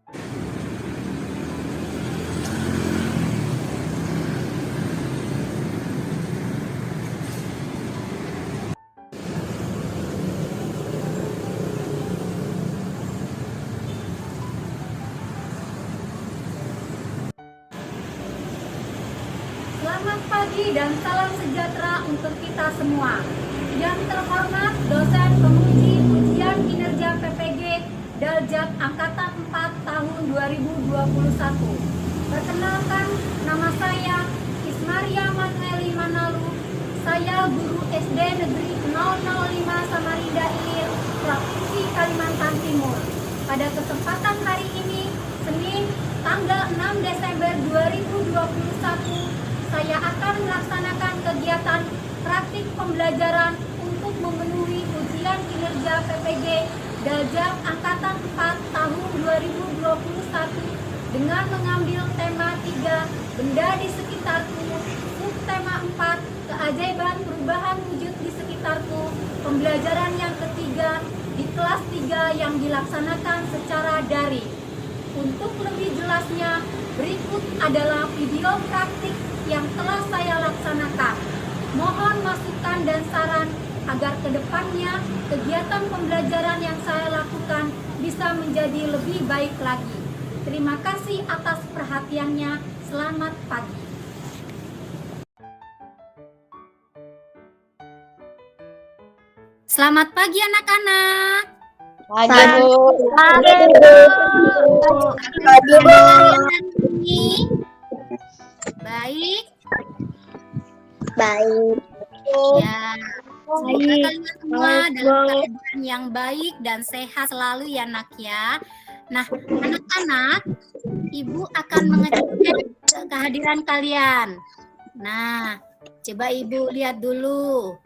Selamat pagi dan salam sejahtera untuk kita semua. Yang terhormat dosen penguji ujian kinerja PPG Daljab Angkatan 4 tahun 2021. Perkenalkan, nama saya Ismaria Manueli Manalu. Saya guru SD Negeri 005 Samarinda Ilir, Provinsi Kalimantan Timur. Pada kesempatan hari ini, Senin, tanggal 6 Desember 2021, saya akan melaksanakan kegiatan praktik pembelajaran untuk memenuhi ujian kinerja PPG Daljab Angkatan 4 tahun 2021 dengan mengambil tema 3, benda di sekitarku, subtema 4, keajaiban perubahan wujud di sekitarku, pembelajaran yang ketiga di kelas 3 yang dilaksanakan secara daring. Untuk lebih jelasnya, berikut adalah video praktik yang telah saya laksanakan. Mohon masukan dan saran agar kedepannya kegiatan pembelajaran yang saya lakukan bisa menjadi lebih baik lagi. Terima kasih atas perhatiannya. Selamat pagi. Selamat pagi anak-anak. Pagi, Bu. Pagi, Bu. Baik. Baik. Ya, semoga kalian semua dalam keadaan yang baik dan sehat selalu ya nak ya. Nah, anak-anak, Ibu akan mengecek kehadiran kalian. Nah, coba Ibu lihat dulu.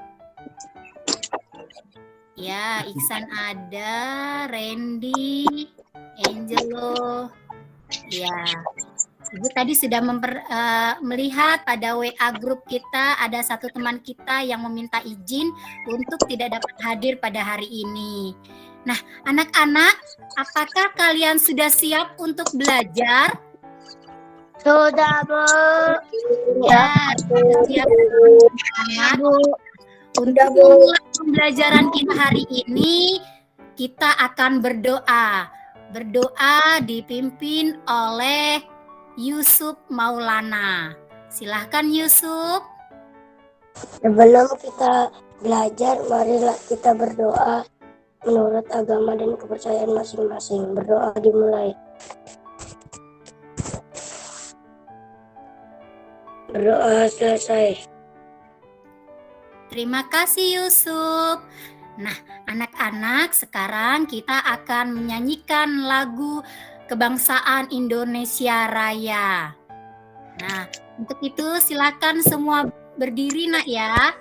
Ya, Iksan ada, Randy, Angelo. Ya, Ibu tadi sudah melihat pada WA grup kita ada satu teman kita yang meminta izin untuk tidak dapat hadir pada hari ini. Nah, anak-anak, apakah kalian sudah siap untuk belajar? Sudah, Bu. Ya, sudah siap. Untuk memulai pembelajaran kita hari ini, kita akan berdoa. Berdoa dipimpin oleh Yusuf Maulana. Silahkan Yusuf. Sebelum kita belajar, marilah kita berdoa menurut agama dan kepercayaan masing-masing. Berdoa dimulai. Berdoa selesai. Terima kasih Yusuf. Nah, anak-anak, sekarang kita akan menyanyikan lagu Kebangsaan Indonesia Raya. Nah, untuk itu silakan semua berdiri nak ya.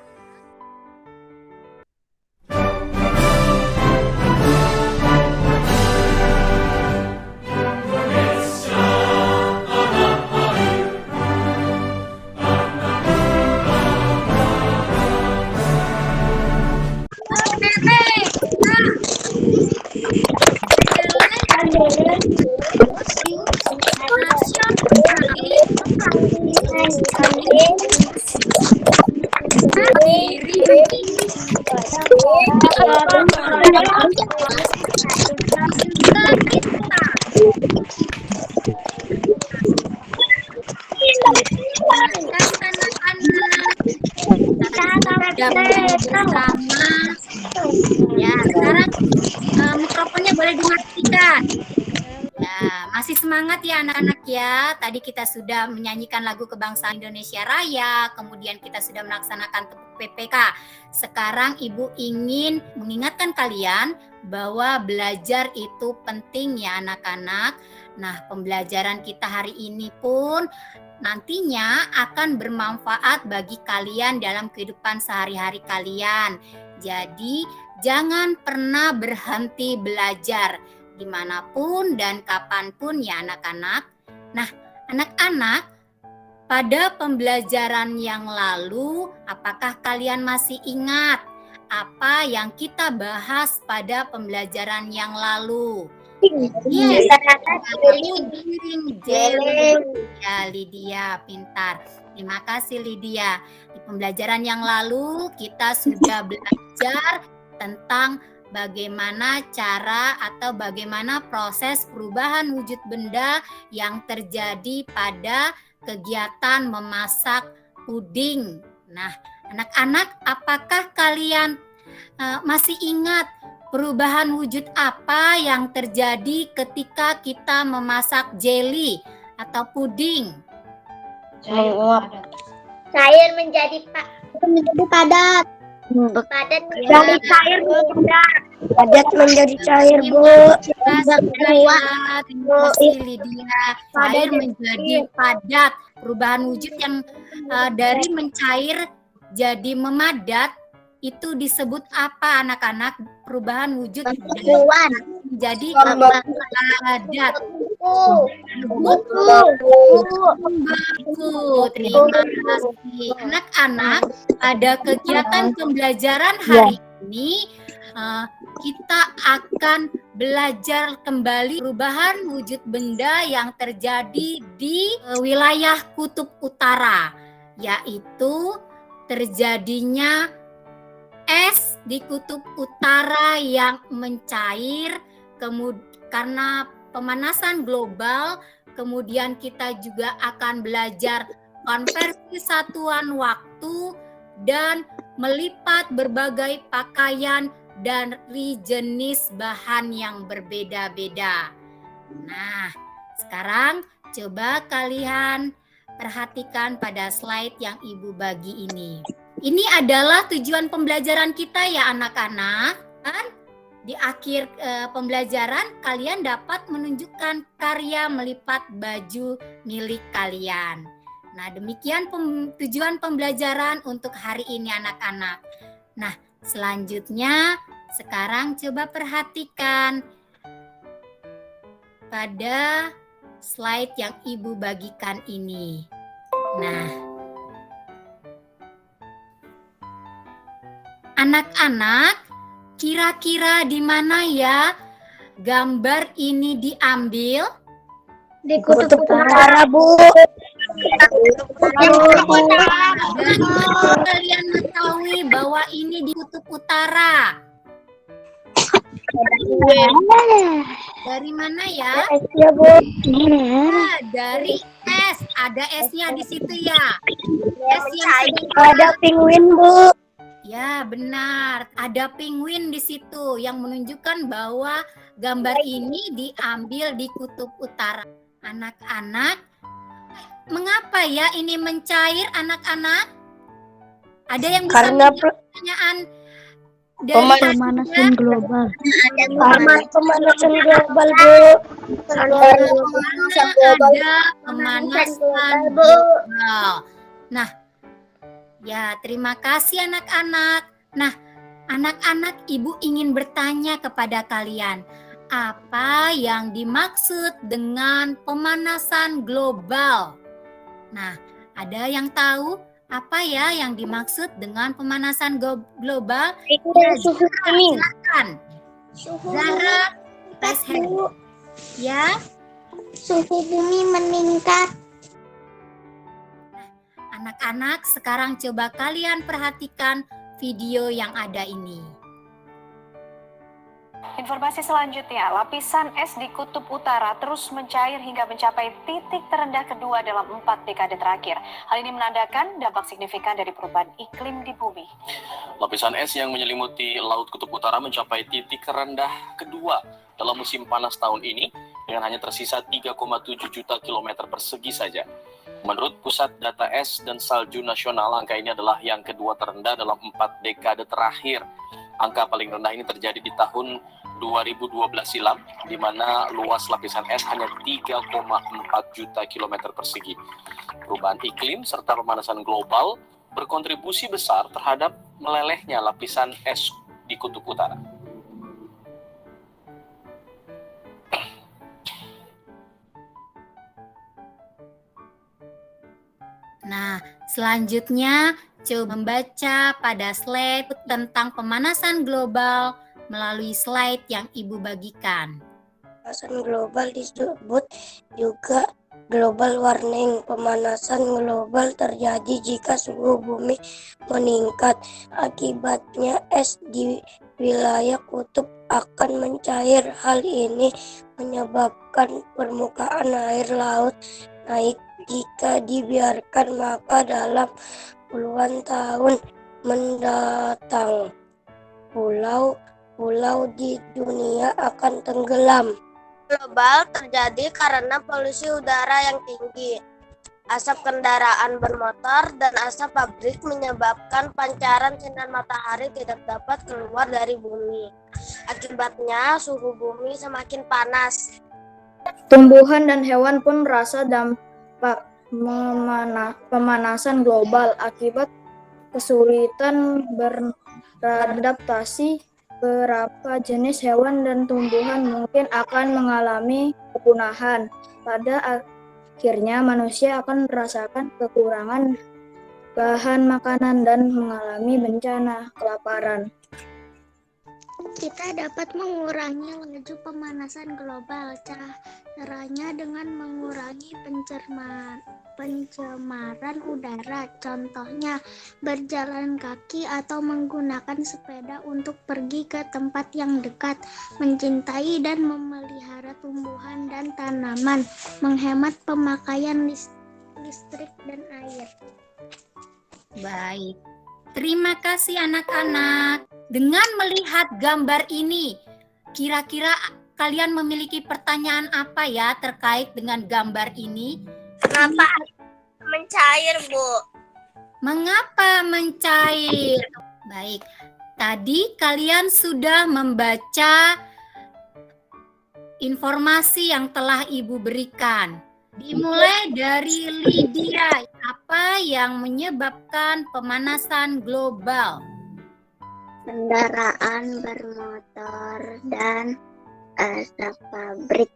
Ya, sekarang mikrofonnya boleh dimatikan. Ya, masih semangat ya anak-anak ya. Tadi kita sudah menyanyikan lagu Kebangsaan Indonesia Raya, kemudian kita sudah melaksanakan PPK. Sekarang Ibu ingin mengingatkan kalian bahwa belajar itu penting ya anak-anak. Nah, pembelajaran kita hari ini pun nantinya akan bermanfaat bagi kalian dalam kehidupan sehari-hari kalian. Jadi, jangan pernah berhenti belajar dimanapun dan kapanpun ya anak-anak. Nah, anak-anak, pada pembelajaran yang lalu, apakah kalian masih ingat apa yang kita bahas pada pembelajaran yang lalu? Yes, Giling. giling jelly. Ya, Lydia, pintar. Terima kasih Lydia. Di pembelajaran yang lalu kita sudah belajar tentang bagaimana cara atau bagaimana proses perubahan wujud benda yang terjadi pada kegiatan memasak puding. Nah, anak-anak, apakah kalian masih ingat perubahan wujud apa yang terjadi ketika kita memasak jelly atau puding? Menguap. Cair menjadi padat. Padat Dari cair Padat menjadi cair, Bu. Terima kasih Lydia. Cair menjadi padat. Perubahan wujud yang dari mencair jadi memadat itu disebut apa anak-anak? Perubahan wujud menjadi padat. Baku. Terima kasih anak-anak. Pada kegiatan pembelajaran hari ini kita akan belajar kembali perubahan wujud benda yang terjadi di wilayah kutub utara, yaitu terjadinya es di kutub utara yang mencair karena pemanasan global. Kemudian kita juga akan belajar konversi satuan waktu dan melipat berbagai pakaian dari jenis bahan yang berbeda-beda. Nah, sekarang coba kalian perhatikan pada slide yang Ibu bagi ini. Ini adalah tujuan pembelajaran kita ya anak-anak. Dan di akhir pembelajaran kalian dapat menunjukkan karya melipat baju milik kalian. Nah, demikian tujuan pembelajaran untuk hari ini anak-anak. Nah, selanjutnya sekarang coba perhatikan pada slide yang Ibu bagikan ini. Nah, anak-anak, kira-kira di mana ya gambar ini diambil? Di kutub utara, Bu. Dan kalian mengetahui bahwa ini di kutub utara. Dari mana ya? Ya, Bu. Dari es. Ada esnya di situ ya. Es yang Ada penguin, Bu. Ya, benar. Ada penguin di situ yang menunjukkan bahwa gambar ini diambil di kutub utara. Anak-anak, mengapa ya ini mencair anak-anak? Ada yang bisa menjawab pertanyaan dari pemanasan global. Pemanasan global, Bu. Ada pemanasan global. Nah, ya, terima kasih anak-anak. Nah, anak-anak, Ibu ingin bertanya kepada kalian, apa yang dimaksud dengan pemanasan global? Nah, ada yang tahu apa ya yang dimaksud dengan pemanasan global? Ya, Suhu bumi. silakan. Zara, raise hand. Ya. Suhu bumi meningkat. Anak-anak, sekarang coba kalian perhatikan video yang ada ini. Informasi selanjutnya, lapisan es di kutub utara terus mencair hingga mencapai titik terendah kedua dalam 4 dekade terakhir. Hal ini menandakan dampak signifikan dari perubahan iklim di bumi. Lapisan es yang menyelimuti Laut Kutub Utara mencapai titik terendah kedua dalam musim panas tahun ini dengan hanya tersisa 3,7 juta kilometer persegi saja. Menurut Pusat Data Es dan Salju Nasional, angka ini adalah yang kedua terendah dalam 4 dekade terakhir. Angka paling rendah ini terjadi di tahun 2012 silam, di mana luas lapisan es hanya 3,4 juta kilometer persegi. Perubahan iklim serta pemanasan global berkontribusi besar terhadap melelehnya lapisan es di Kutub Utara. Nah, selanjutnya coba membaca pada slide tentang pemanasan global melalui slide yang Ibu bagikan. pemanasan global disebut juga global warming. Pemanasan global terjadi jika suhu bumi meningkat. Akibatnya es di wilayah kutub akan mencair. Hal ini menyebabkan permukaan air laut naik. Jika dibiarkan, maka dalam puluhan tahun mendatang pulau-pulau di dunia akan tenggelam. Global terjadi karena polusi udara yang tinggi. Asap kendaraan bermotor dan asap pabrik menyebabkan pancaran sinar matahari tidak dapat keluar dari bumi. Akibatnya suhu bumi semakin panas. Tumbuhan dan hewan pun merasa dampak pemanasan global. Akibat kesulitan beradaptasi, beberapa jenis hewan dan tumbuhan mungkin akan mengalami kepunahan. Pada akhirnya manusia akan merasakan kekurangan bahan makanan dan mengalami bencana kelaparan. Kita dapat mengurangi laju pemanasan global. Caranya dengan mengurangi pencemaran udara. Contohnya, berjalan kaki atau menggunakan sepeda untuk pergi ke tempat yang dekat, mencintai dan memelihara tumbuhan dan tanaman, menghemat pemakaian listrik dan air. Baik. Terima kasih anak-anak. Dengan melihat gambar ini, kira-kira kalian memiliki pertanyaan apa ya terkait dengan gambar ini? Kenapa mencair, Bu? Mengapa mencair? Baik, tadi kalian sudah membaca informasi yang telah Ibu berikan. Dimulai dari Lydia, apa yang menyebabkan pemanasan global? Kendaraan bermotor dan asap pabrik.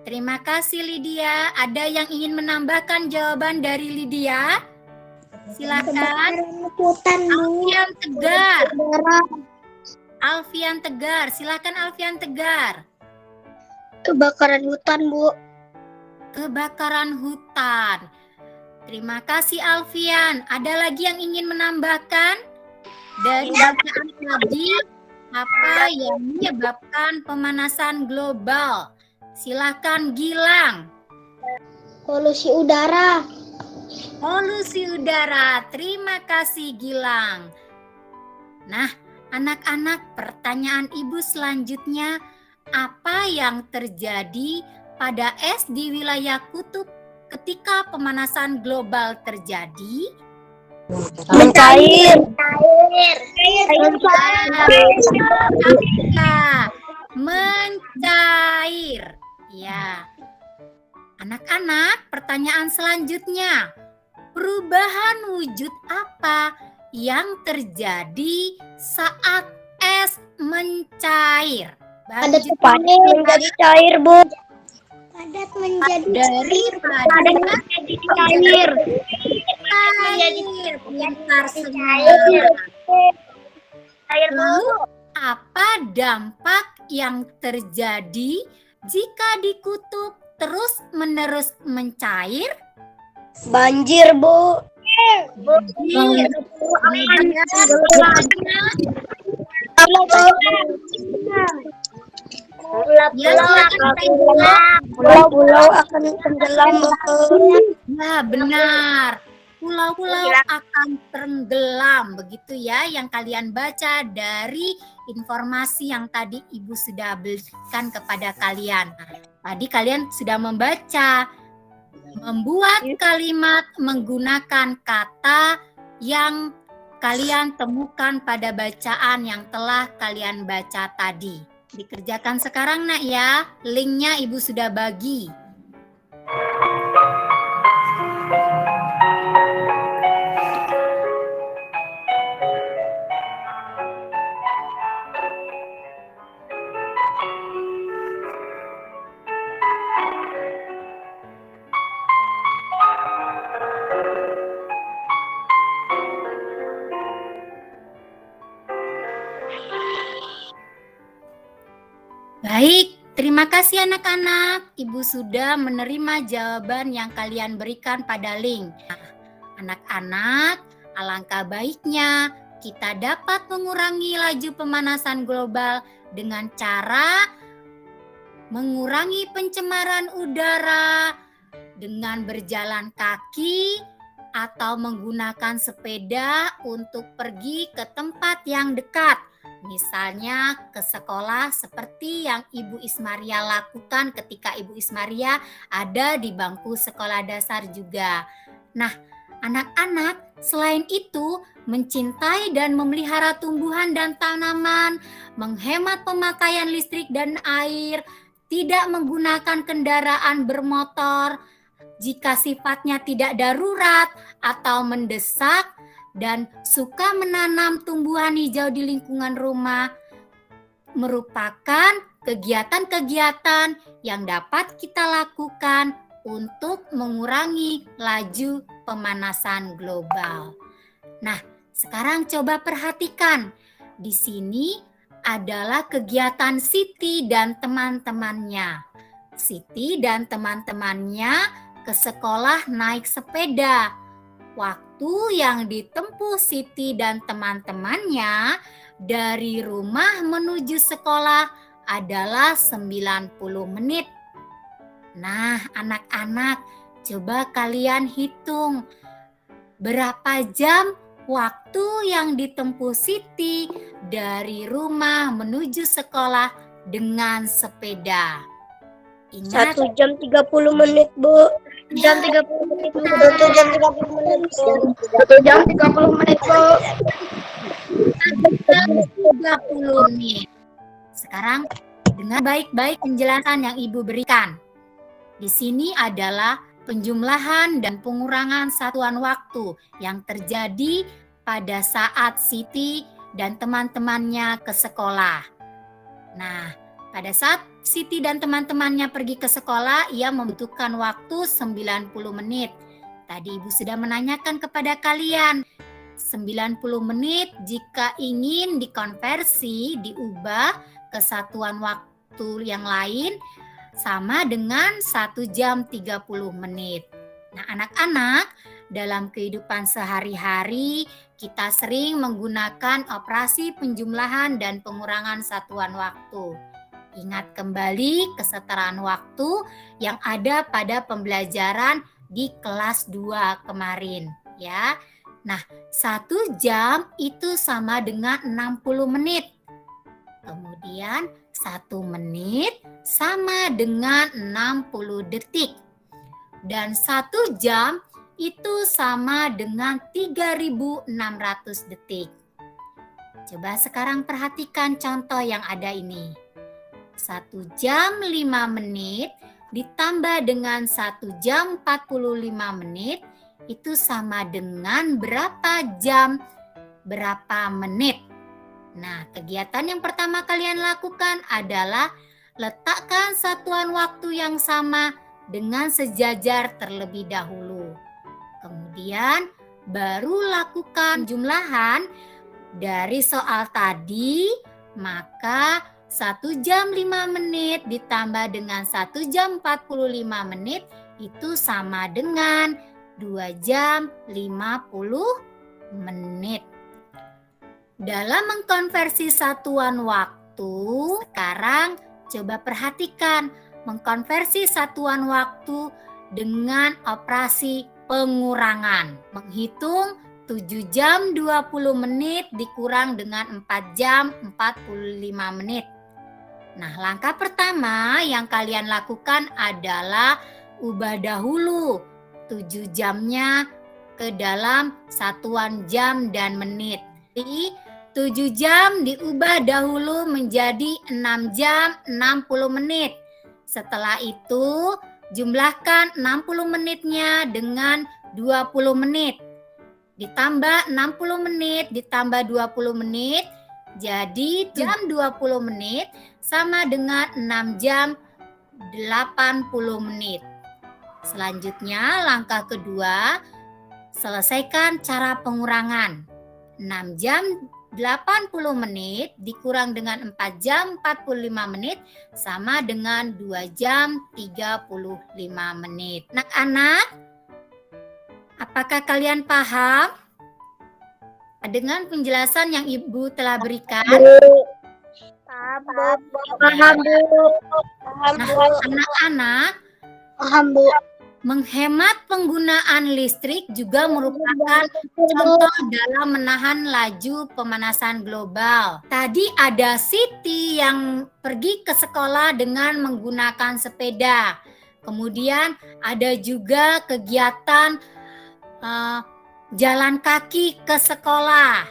Terima kasih Lydia. Ada yang ingin menambahkan jawaban dari Lydia? Silakan. Alfian Tegar. Alfian Tegar. Silakan Alfian Tegar. Kebakaran hutan, Bu. Kebakaran hutan. Terima kasih Alfian. Ada lagi yang ingin menambahkan? Dari bacaan tadi, apa yang menyebabkan pemanasan global? Silakan Gilang. Polusi udara. Polusi udara. Terima kasih Gilang. Nah, anak-anak, pertanyaan Ibu selanjutnya, apa yang terjadi pada es di wilayah kutub ketika pemanasan global terjadi? Mencair. Mencair. Ya. Anak-anak, pertanyaan selanjutnya. Perubahan wujud apa yang terjadi saat es mencair? Padat menjadi cair, Bu. Padat menjadi Cair. Pintar semua. Lalu, apa dampak yang terjadi jika di kutub terus-menerus mencair? Banjir, Bu. Banjir. Pulau-pulau akan tenggelam. Ya, benar. Pulau-pulau akan tenggelam, begitu ya yang kalian baca dari informasi yang tadi Ibu sudah berikan kepada kalian. Tadi kalian sudah membaca, membuat kalimat menggunakan kata yang kalian temukan pada bacaan yang telah kalian baca tadi. Dikerjakan sekarang nak ya, linknya Ibu sudah bagi. Baik, Terima kasih anak-anak, Ibu sudah menerima jawaban yang kalian berikan pada link. Nah, anak-anak, alangkah baiknya kita dapat mengurangi laju pemanasan global dengan cara mengurangi pencemaran udara dengan berjalan kaki atau menggunakan sepeda untuk pergi ke tempat yang dekat. Misalnya ke sekolah seperti yang Ibu Ismaria lakukan ketika Ibu Ismaria ada di bangku sekolah dasar juga. Nah, anak-anak selain itu mencintai dan memelihara tumbuhan dan tanaman, menghemat pemakaian listrik dan air, tidak menggunakan kendaraan bermotor jika sifatnya tidak darurat atau mendesak, dan suka menanam tumbuhan hijau di lingkungan rumah merupakan kegiatan-kegiatan yang dapat kita lakukan untuk mengurangi laju pemanasan global. Nah, sekarang coba perhatikan. Di sini adalah kegiatan Siti dan teman-temannya. Siti dan teman-temannya ke sekolah naik sepeda. Waktu yang ditempuh Siti dan teman-temannya dari rumah menuju sekolah adalah 90 menit. Nah, anak-anak, coba kalian hitung berapa jam waktu yang ditempuh Siti dari rumah menuju sekolah dengan sepeda. Ingat, 1 jam 30 menit, Bu. 1 jam 30 menit, Bu. 1 jam 30 menit, Bu. 1 jam 30 menit, Bu. 30 menit. Sekarang dengar baik-baik penjelasan yang Ibu berikan. Di sini adalah penjumlahan dan pengurangan satuan waktu yang terjadi pada saat Siti dan teman-temannya ke sekolah. Nah, pada saat Siti dan teman-temannya pergi ke sekolah, ia membutuhkan waktu 90 menit. Tadi Ibu sudah menanyakan kepada kalian, 90 menit jika ingin dikonversi, diubah ke satuan waktu yang lain, sama dengan 1 jam 30 menit. Nah, anak-anak, dalam kehidupan sehari-hari, kita sering menggunakan operasi penjumlahan dan pengurangan satuan waktu. Ingat kembali kesetaraan waktu yang ada pada pembelajaran di kelas 2 kemarin, ya. Nah, 1 jam itu sama dengan 60 menit. Kemudian 1 menit sama dengan 60 detik. Dan 1 jam itu sama dengan 3.600 detik. Coba sekarang perhatikan contoh yang ada ini. 1 jam 5 menit ditambah dengan 1 jam 45 menit itu sama dengan berapa jam, berapa menit. Nah, kegiatan yang pertama kalian lakukan adalah letakkan satuan waktu yang sama dengan sejajar terlebih dahulu. Kemudian baru lakukan jumlahan dari soal tadi, maka 1 jam 5 menit ditambah dengan 1 jam 45 menit itu sama dengan 2 jam 50 menit. Dalam mengkonversi satuan waktu, sekarang coba perhatikan mengkonversi satuan waktu dengan operasi pengurangan. Menghitung 7 jam 20 menit dikurang dengan 4 jam 45 menit. Nah, langkah pertama yang kalian lakukan adalah ubah dahulu 7 jamnya ke dalam satuan jam dan menit. Jadi 7 jam diubah dahulu menjadi 6 jam 60 menit. Setelah itu jumlahkan 60 menitnya dengan 20 menit. Ditambah 60 menit ditambah 20 menit. Jadi jam 20 menit sama dengan 6 jam 80 menit. Selanjutnya langkah kedua, selesaikan cara pengurangan. 6 jam 80 menit dikurang dengan 4 jam 45 menit sama dengan 2 jam 35 menit. Anak-anak, apakah kalian paham dengan penjelasan yang Ibu telah berikan? Paham, Bu. Nah, anak-anak, Paham, Bu. menghemat penggunaan listrik juga merupakan contoh dalam menahan laju pemanasan global. Tadi ada Siti yang pergi ke sekolah dengan menggunakan sepeda. Kemudian ada juga kegiatan jalan kaki ke sekolah.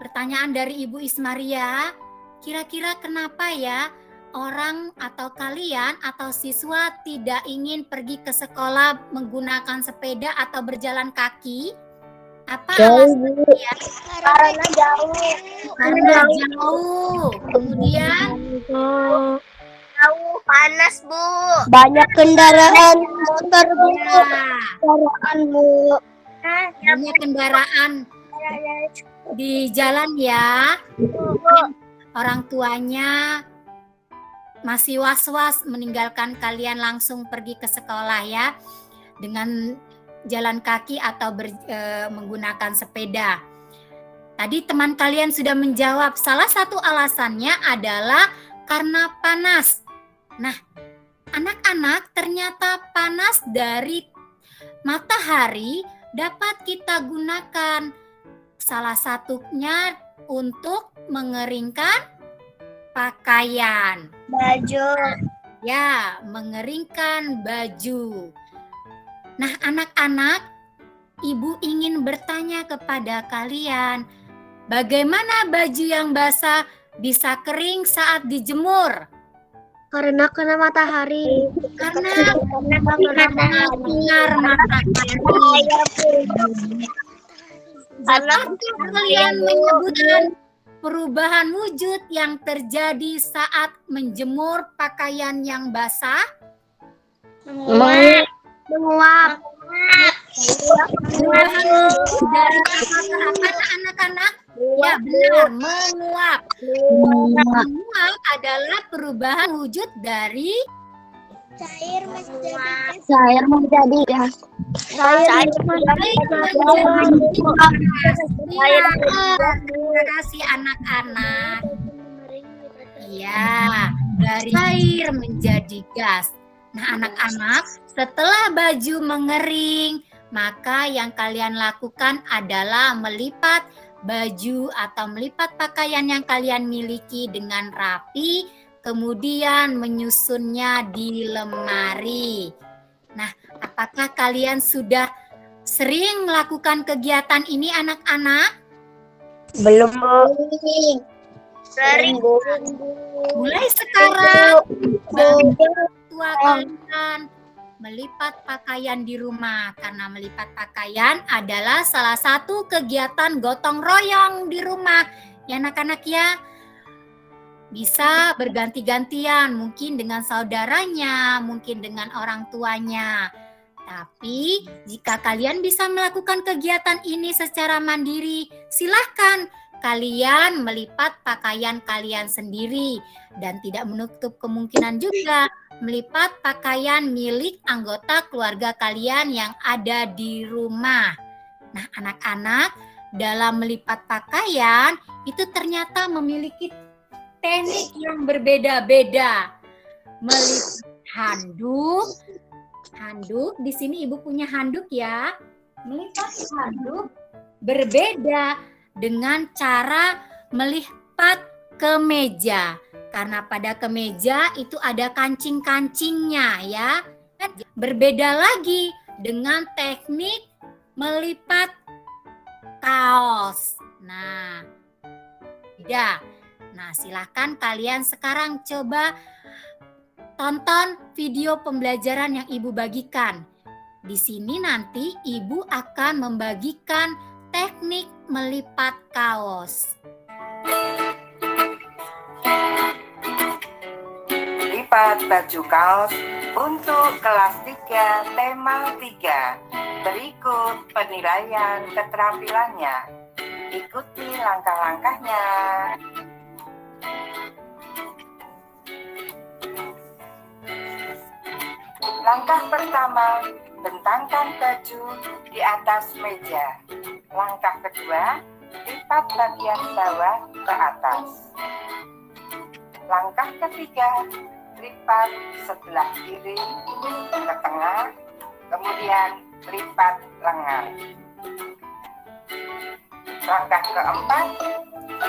Pertanyaan dari Ibu Ismaria, kira-kira kenapa ya orang atau kalian atau siswa tidak ingin pergi ke sekolah menggunakan sepeda atau berjalan kaki? Apa alasannya? Karena jauh. Karena jauh. Kemudian Jauh, panas, Bu. Banyak kendaraan motor, Bu. ya, Kendaraan, Bu. banyak kendaraan di jalan ya. Mungkin orang tuanya masih was-was meninggalkan kalian langsung pergi ke sekolah ya dengan jalan kaki atau menggunakan sepeda. Tadi teman kalian sudah menjawab, salah satu alasannya adalah karena panas. Nah, anak-anak, ternyata panas dari matahari dapat kita gunakan. Salah satunya untuk mengeringkan pakaian. Baju. Ya, mengeringkan baju. Nah, anak-anak, Ibu ingin bertanya kepada kalian, bagaimana baju yang basah bisa kering saat dijemur? Karena kena matahari. Karena sinar matahari. Seperti kalian menyebutkan perubahan wujud yang terjadi saat menjemur pakaian yang basah? Menguap. Perubahan wujud dari apa anak-anak? Ya benar, menguap. Menguap adalah perubahan wujud dari Cair menjadi gas. Terima kasih anak-anak. Iya, dari air menjadi gas. Nah, anak-anak, setelah baju mengering, maka yang kalian lakukan adalah melipat baju atau melipat pakaian yang kalian miliki dengan rapi, kemudian menyusunnya di lemari. Nah, apakah kalian sudah sering melakukan kegiatan ini anak-anak? Belum, Bu. Sering, Bu. Mulai sekarang, bagi tua kalian melipat pakaian di rumah, karena melipat pakaian adalah salah satu kegiatan gotong royong di rumah. Ya anak-anak ya, bisa berganti-gantian, mungkin dengan saudaranya, mungkin dengan orang tuanya. Tapi jika kalian bisa melakukan kegiatan ini secara mandiri, silahkan kalian melipat pakaian kalian sendiri dan tidak menutup kemungkinan juga melipat pakaian milik anggota keluarga kalian yang ada di rumah. Nah, anak-anak, dalam melipat pakaian itu ternyata memiliki teknik yang berbeda-beda. Melipat handuk, di sini Ibu punya handuk ya. Melipat handuk berbeda dengan cara melipat kemeja. Karena pada kemeja itu ada kancing-kancingnya ya. Berbeda lagi dengan teknik melipat kaos. Nah, beda. Nah, silakan kalian sekarang coba tonton video pembelajaran yang Ibu bagikan. Di sini nanti Ibu akan membagikan teknik melipat kaos. Lipat baju kaos untuk kelas 3 tema 3. Berikut penilaian keterampilannya. Ikuti langkah-langkahnya. Langkah pertama, bentangkan baju di atas meja. Langkah kedua, lipat bagian bawah ke atas. Langkah ketiga, lipat sebelah kiri ke tengah, kemudian lipat lengan. Langkah keempat,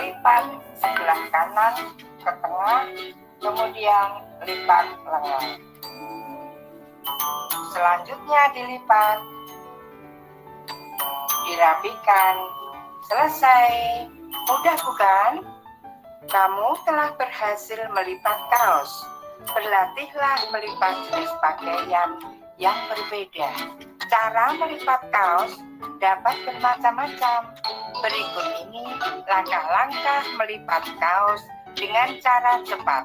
lipat sebelah kanan ke tengah, kemudian lipat lengan. Selanjutnya dilipat, dirapikan. Selesai. Mudah bukan? Kamu telah berhasil melipat kaos. Berlatihlah melipat jenis pakaian yang berbeda. Cara melipat kaos dapat bermacam-macam. Berikut ini langkah-langkah melipat kaos dengan cara cepat.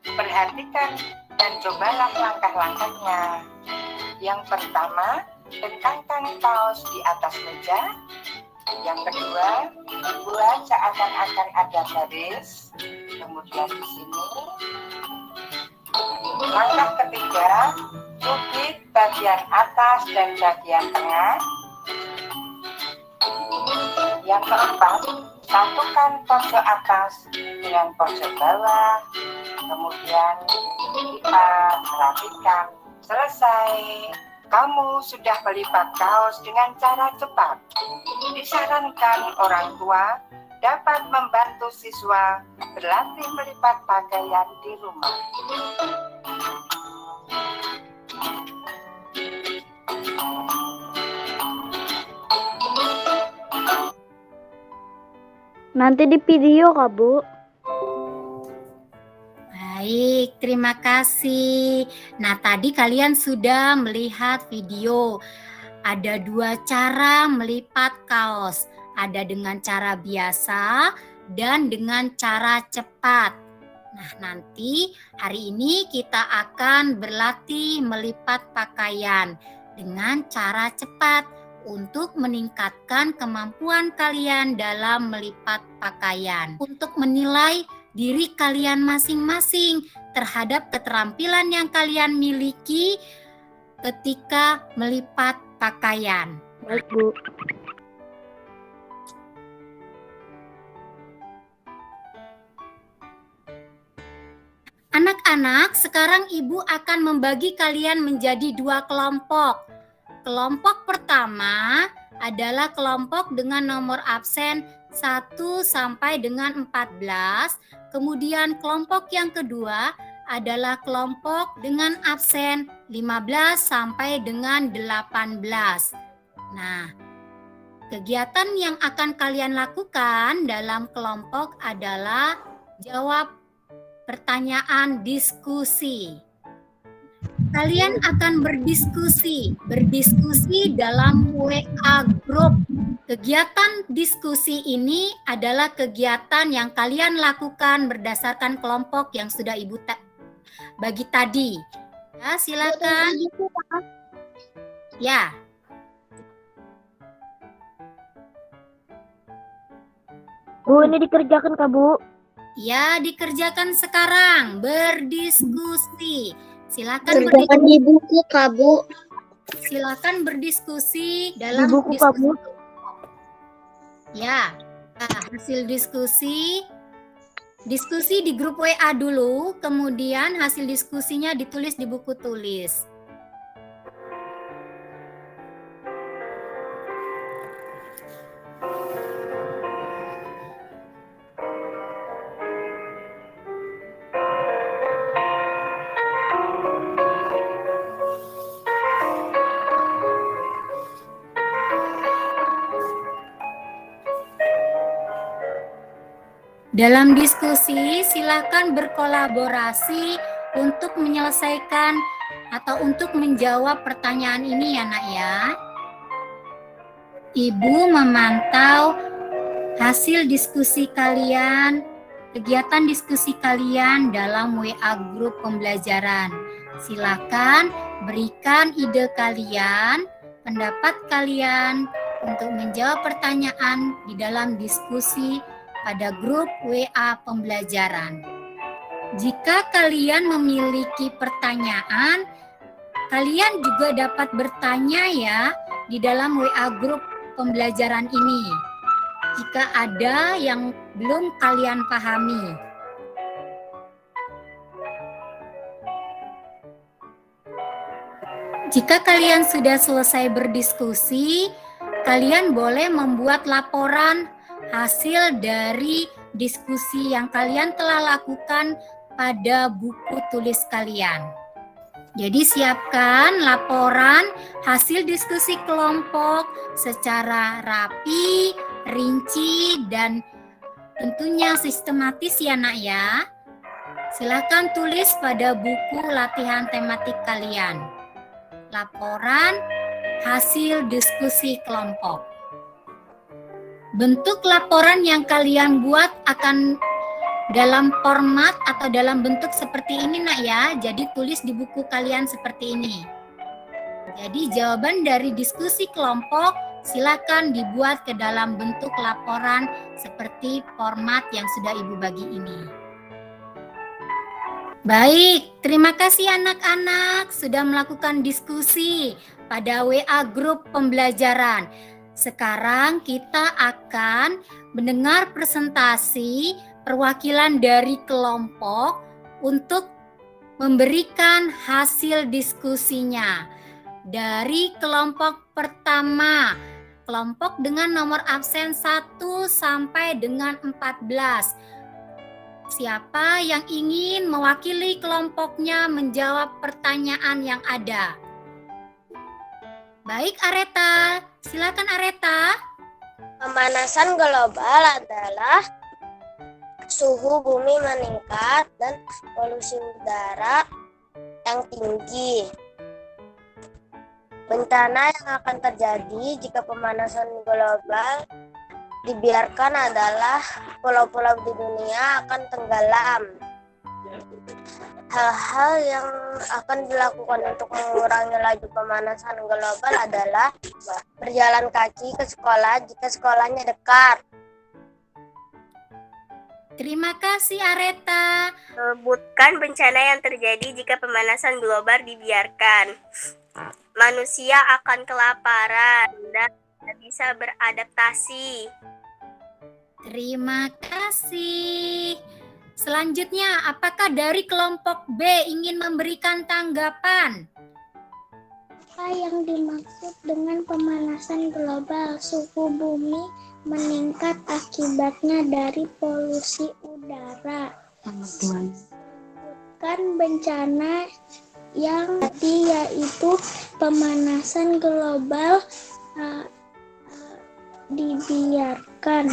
Perhatikan dan cobalah langkah-langkahnya. Yang pertama, bentangkan kaos di atas meja. Yang kedua, buat seakan-akan ada garis. Kemudian di sini. Langkah ketiga, cubit bagian atas dan bagian tengah. Yang keempat, satukan pojok atas dengan pojok bawah. Kemudian lipat, rapikan. Selesai. Kamu sudah melipat kaos dengan cara cepat. Disarankan orang tua dapat membantu siswa berlatih melipat pakaian di rumah. Nanti di video, Kak, Bu. Baik, terima kasih. Nah, tadi kalian sudah melihat video. Ada 2 cara melipat kaos. Ada dengan cara biasa dan dengan cara cepat. Nah, nanti hari ini kita akan berlatih melipat pakaian dengan cara cepat untuk meningkatkan kemampuan kalian dalam melipat pakaian. Untuk menilai diri kalian masing-masing terhadap keterampilan yang kalian miliki ketika melipat pakaian. Baik, Bu. Anak-anak, sekarang Ibu akan membagi kalian menjadi 2 kelompok. Kelompok pertama adalah kelompok dengan nomor absen 1 sampai dengan 14. Kemudian kelompok yang kedua adalah kelompok dengan absen 15 sampai dengan 18. Nah, kegiatan yang akan kalian lakukan dalam kelompok adalah jawab pertanyaan diskusi. Kalian akan berdiskusi dalam WA group. Kegiatan diskusi ini adalah kegiatan yang kalian lakukan berdasarkan kelompok yang sudah Ibu bagi tadi. Ya, silakan. Ya. Bu, ini dikerjakan, Kak, Bu. Ya, dikerjakan sekarang. Berdiskusi. Silakan Kerjakan di buku, Kak, Bu. Silakan berdiskusi dalam Di buku, Kak, Bu. Ya, nah, hasil diskusi di grup WA dulu, kemudian hasil diskusinya ditulis di buku tulis. Dalam diskusi, silakan berkolaborasi untuk menyelesaikan atau untuk menjawab pertanyaan ini ya, Nak ya. Ibu memantau hasil diskusi kalian, kegiatan diskusi kalian dalam WA grup pembelajaran. Silakan berikan ide kalian, pendapat kalian untuk menjawab pertanyaan di dalam diskusi pada grup WA pembelajaran. Jika kalian memiliki pertanyaan, kalian juga dapat bertanya ya di dalam WA grup pembelajaran ini. Jika ada yang belum kalian pahami. Jika kalian sudah selesai berdiskusi, kalian boleh membuat laporan hasil dari diskusi yang kalian telah lakukan pada buku tulis kalian. Jadi siapkan laporan hasil diskusi kelompok secara rapi, rinci, dan tentunya sistematis ya nak ya. Silakan tulis pada buku latihan tematik kalian. Laporan hasil diskusi kelompok. Bentuk laporan yang kalian buat akan dalam format atau dalam bentuk seperti ini nak ya. Jadi tulis di buku kalian seperti ini. Jadi jawaban dari diskusi kelompok silakan dibuat ke dalam bentuk laporan seperti format yang sudah Ibu bagi ini. Baik, terima kasih anak-anak sudah melakukan diskusi pada WA grup pembelajaran. Sekarang kita akan mendengar presentasi perwakilan dari kelompok untuk memberikan hasil diskusinya. Dari kelompok pertama, kelompok dengan nomor absen 1 sampai dengan 14. Siapa yang ingin mewakili kelompoknya menjawab pertanyaan yang ada? Baik Areta, silakan Areta. Pemanasan global adalah suhu bumi meningkat dan polusi udara yang tinggi. Bencana yang akan terjadi jika pemanasan global dibiarkan adalah pulau-pulau di dunia akan tenggelam. Hal-hal yang akan dilakukan untuk mengurangi laju pemanasan global adalah berjalan kaki ke sekolah jika sekolahnya dekat. Terima kasih Areta. Sebutkan bencana yang terjadi jika pemanasan global dibiarkan. Manusia akan kelaparan dan tidak bisa beradaptasi. Terima kasih. Selanjutnya, apakah dari kelompok B ingin memberikan tanggapan? Apa yang dimaksud dengan pemanasan global? Suhu bumi meningkat akibatnya dari polusi udara. Sebutkan bencana yang yaitu pemanasan global dibiarkan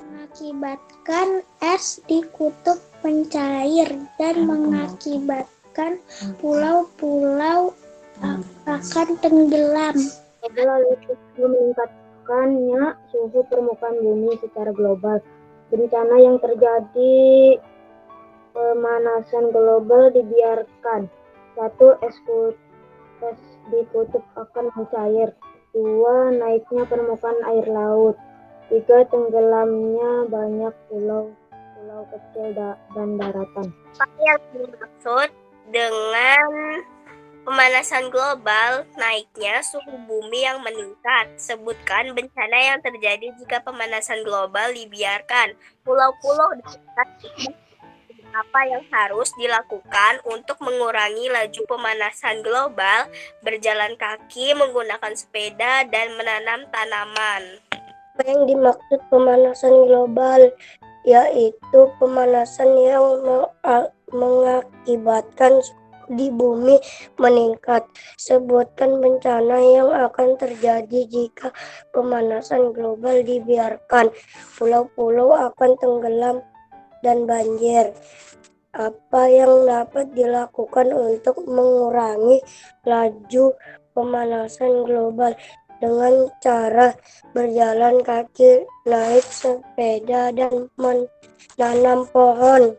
mengakibatkan es di kutub mencair dan mengakibatkan pulau-pulau akan tenggelam. Itu meningkatkannya suhu permukaan bumi secara global. Bencana yang terjadi pemanasan global dibiarkan. 1. Es di kutub akan mencair. 2. Naiknya permukaan air laut. 3. Tenggelamnya banyak pulau kecil dan daratan. Apa yang dimaksud dengan pemanasan global? Naiknya suhu bumi yang meningkat. Sebutkan bencana yang terjadi jika pemanasan global dibiarkan. Pulau-pulau di sekitar apa yang harus dilakukan untuk mengurangi laju pemanasan global? Berjalan kaki, menggunakan sepeda, dan menanam tanaman. Apa yang dimaksud pemanasan global? Yaitu pemanasan yang mengakibatkan di bumi meningkat. Sebutkan bencana yang akan terjadi jika pemanasan global dibiarkan. Pulau-pulau akan tenggelam dan banjir. Apa yang dapat dilakukan untuk mengurangi laju pemanasan global? Dengan cara berjalan kaki, naik sepeda, dan menanam pohon.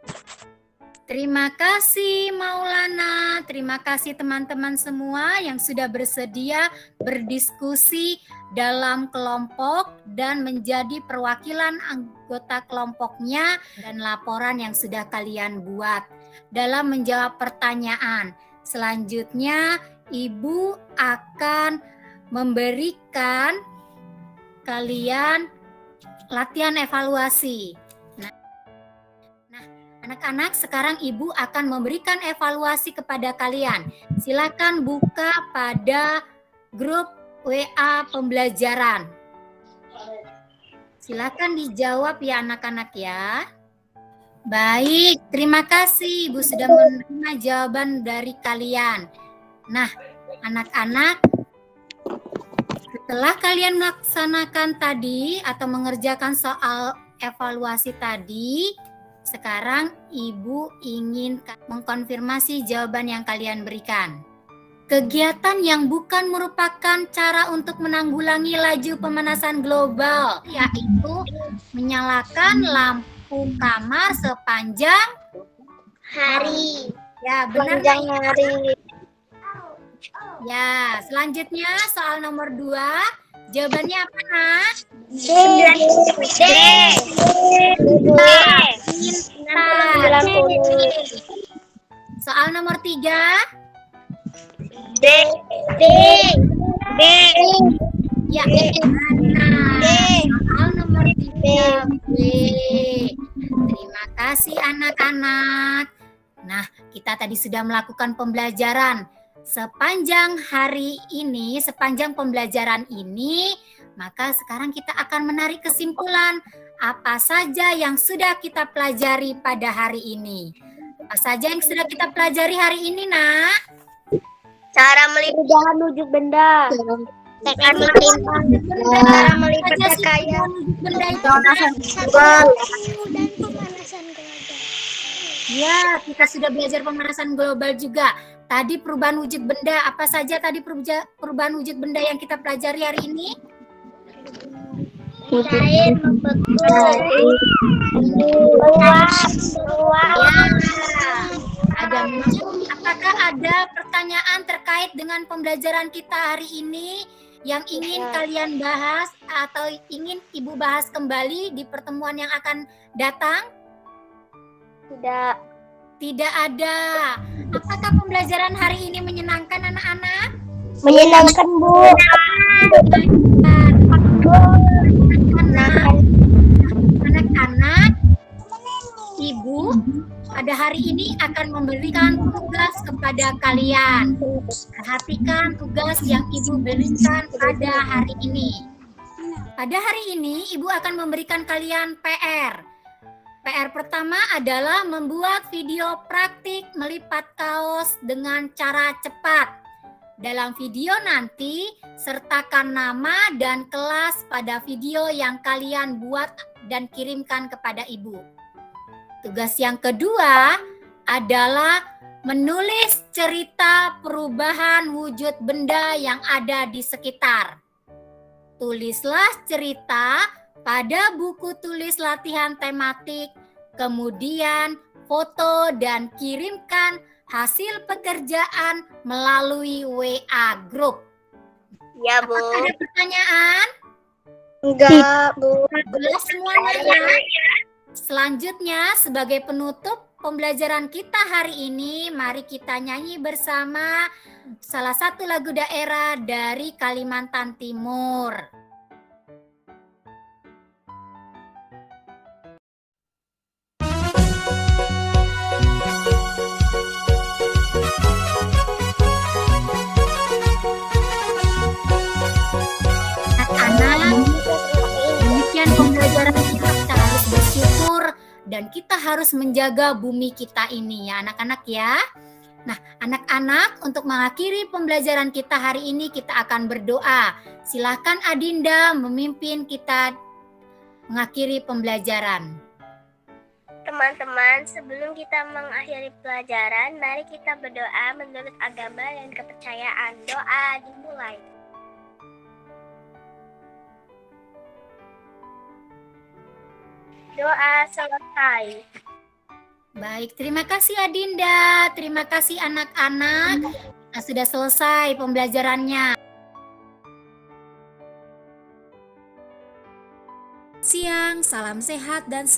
Terima kasih Maulana, terima kasih teman-teman semua yang sudah bersedia berdiskusi dalam kelompok dan menjadi perwakilan anggota kelompoknya dan laporan yang sudah kalian buat dalam menjawab pertanyaan. Selanjutnya Ibu akan memberikan kalian latihan evaluasi. Anak-anak, sekarang Ibu akan memberikan evaluasi kepada kalian. Silakan buka pada grup WA pembelajaran. Silakan dijawab ya anak-anak ya. Baik, terima kasih Ibu sudah menerima jawaban dari kalian. Nah, anak-anak, setelah kalian melaksanakan tadi atau mengerjakan soal evaluasi tadi, sekarang Ibu ingin mengkonfirmasi jawaban yang kalian berikan. Kegiatan yang bukan merupakan cara untuk menanggulangi laju pemanasan global, yaitu menyalakan lampu kamar sepanjang Hari. ya, benar Panjang nggak? hari. Ya, selanjutnya soal nomor 2. Jawabannya apa, Nak? Pintar. Soal nomor 3. Ya, soal nomor 3 B. Terima kasih anak-anak. Nah, kita tadi sudah melakukan pembelajaran. Sepanjang hari ini, sepanjang pembelajaran ini, maka sekarang kita akan menarik kesimpulan apa saja yang sudah kita pelajari pada hari ini. Apa saja yang sudah kita pelajari hari ini, Nak? Cara melipat wujud benda. Cara melipat cahaya. Pemanasan Dan pemanasan global. Ya, kita sudah belajar pemanasan global juga. Tadi perubahan wujud benda, apa saja tadi perubahan wujud benda yang kita pelajari hari ini? Cair membeku. Ada apakah ada pertanyaan terkait dengan pembelajaran kita hari ini yang ingin kalian bahas atau ingin Ibu bahas kembali di pertemuan yang akan datang? Tidak ada. Apakah pembelajaran hari ini menyenangkan anak-anak? Menyenangkan, Bu. Anak-anak, Ibu pada hari ini akan memberikan tugas kepada kalian. Perhatikan tugas yang Ibu berikan pada hari ini. Pada hari ini, Ibu akan memberikan kalian PR. PR pertama adalah membuat video praktik melipat kaos dengan cara cepat. Dalam video nanti, sertakan nama dan kelas pada video yang kalian buat dan kirimkan kepada Ibu. Tugas yang kedua adalah menulis cerita perubahan wujud benda yang ada di sekitar. Tulislah cerita pada buku tulis latihan tematik, kemudian foto dan kirimkan hasil pekerjaan melalui WA Group. Ya, Bu. Apakah ada pertanyaan? Enggak, Bu. Jelas semuanya. Selanjutnya, sebagai penutup pembelajaran kita hari ini, mari kita nyanyi bersama salah satu lagu daerah dari Kalimantan Timur. Demikian pembelajaran kita harus bersyukur dan kita harus menjaga bumi kita ini ya anak-anak ya. Nah anak-anak, untuk mengakhiri pembelajaran kita hari ini kita akan berdoa. Silakan Adinda memimpin kita mengakhiri pembelajaran. Teman-teman, sebelum kita mengakhiri pelajaran, mari kita berdoa menurut agama dan kepercayaan. Doa dimulai. Doa selesai. Baik, terima kasih Adinda. Terima kasih anak-anak. Nah, sudah selesai pembelajarannya. Siang, salam sehat dan semangat.